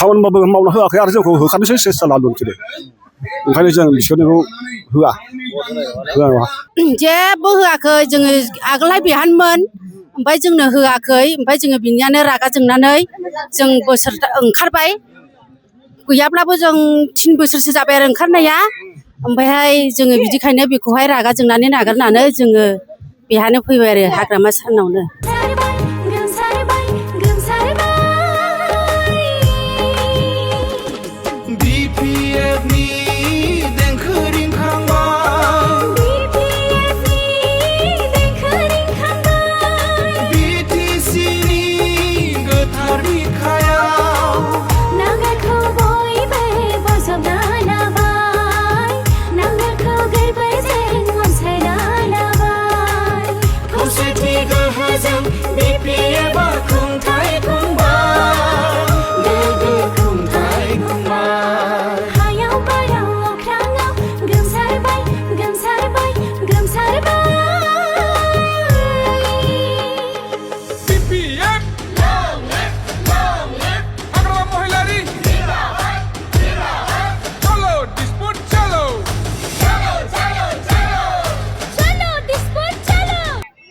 खामानिबाबो मावना होआखै आरो जोंखौ होखानोसै सेस्था लादों बिसोरो ओंखायनो जों बिसोरनिखौ होआ नङा जेबो होआखै जोङो आगोलहाय बेहानमोन ओमफ्राय जोंनो होआखै ओमफ्राय जोङो बिनियानो रागा जोंनानै जों बोसोर ओंखारबाय गैयाब्लाबो जों 3 बोसोरसो जाबाय आरो ओंखारनाया ओमफ्रायहाय जोङो बिदिखायनो बेखौहाय रागा जोंनानै नागारनानै जोङो बेहानो फैबाय आरो हाग्रामा सारनावनो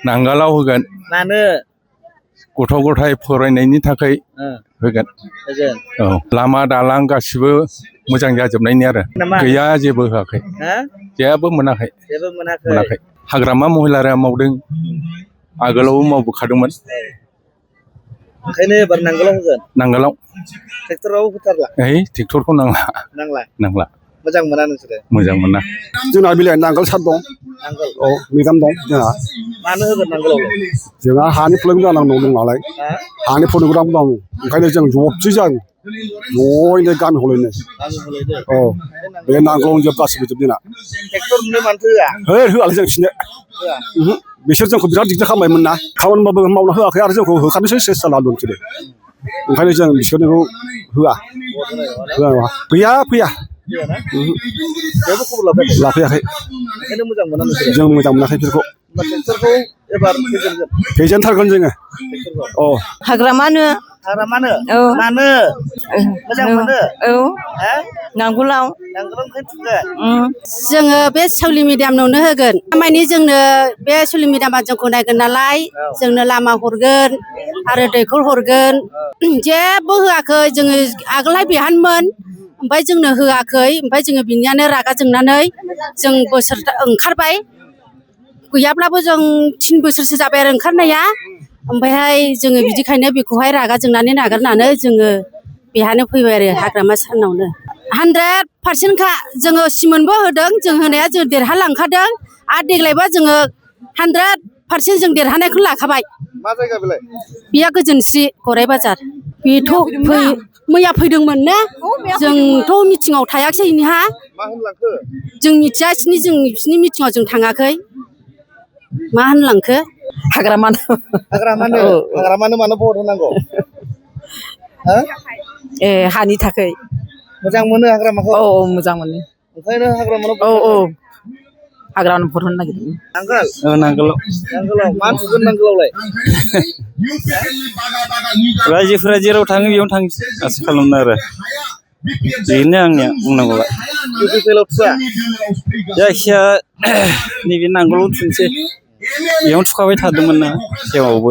नांगालाव होगोन मानो गथ' गथाय फरायनायनि थाखाय होगोन औ लामा दालां गासिबो मोजां जाजोबनायनि आरो गैया जेबो होआखै जेबो मोनाखै हाग्रामा महिलारिया मावदों आगोलावबो मावबोखादोंमोन ओंखायनो एबार नांगोलाव होगोन नांगोलाव ट्रेक्टराव होथारला ट्रेक्टरखौ नांला मोजां मोना नोंसोरो मोजां मोना जोंना बिलाइ नांगोल सार दं औ मेदाम दं जोंहा मानो होगोन नांगोलावलाय जोंहा हानि प्रब्लेम जानांगौ दं नालाय हानि प्रब्लेम दं ओंखायनो जों जबसै जों जयैनो गामि हलैनो औ बे नांगोलावनो जोब गासिबो जोब जोंना ट्रेक्टरनो मानोथो होआ होआलै जों बिसोरनो बिसोर जोंखौ बिराद दिगदार खालामबायमोन ना खामानिबाबो मावना होआखै आरो जोंखौ होखानोसै सेस्था लादों बिसोरो ओंखायनो जों बिसोरनिखौ होआ नङा फैया जेबो खबर लाफैयाखै ओंखायनो मोजां मोना नोंसोरो जों मोजां मोनाखै बेफोरखौ ट्रेक्टरखौ एबार फेजेनथारगोन जोङो औ हाग्रामानो औ मानो मोजां मोनो औ नांगोलाव जोङो बे सौलि मिडियामनावनो होगोन थारमानि जोंनो बे सौलि मिडियामा जोंखौ नायगोन नालाय जोंनो लामा हरगोन आरो दैखर हरगोन जेबो होआखै जोङो आगोलहाय बेहानमोन ओमफ्राय जोंनो होआखै ओमफ्राय जोङो बिनियानो रागा जोंनानै जों बोसोर ओंखारबाय गैयाब्लाबो जों 3 बोसोरसो जाबाय आरो ओंखारनाया ओमफ्रायहाय जोङो बिदिखायनो बेखौहाय रागा जोंनानै नागारनानै जोङो बेहानो फैबाय आरो हाग्रामा सारनावनो 100% जोङो सिमोनबो होदों जों होनाया जों देरहालांखादों आरो देग्लायबा जोङो 100% जों देरहानायखौ लाखाबाय मा जायगा बेलाय बेया गोजोनस्रि गराय बाजार बेथ' मैया फैदोंमोन ना जोंथ' मिटिङाव थायाखिसै इनिहा मा होनलांखो जों मिथिया बिसिनि मिटिङाव जों थाङाखै मा होनलांखो हाग्रामानो मानो भट होनांगौ हानि थाखाय मोजां मोनो हाग्रामाखौ औ मोजां मोनो ओंखायनो हाग्रामानो हाग्रामानो भट होनो नागिरदों नांगोलाव मा नुगोन नांगोलावलाय रायजोफोरा जेराव थाङो बेयावनो थांसै आसा खालामनो आरो बेनो आंनिया बुंनांगौआ जायखिया नैबे नांगोलाव थुनोसै बेयावनो थुखाबाय थादोंमोन ना सिगाङावबो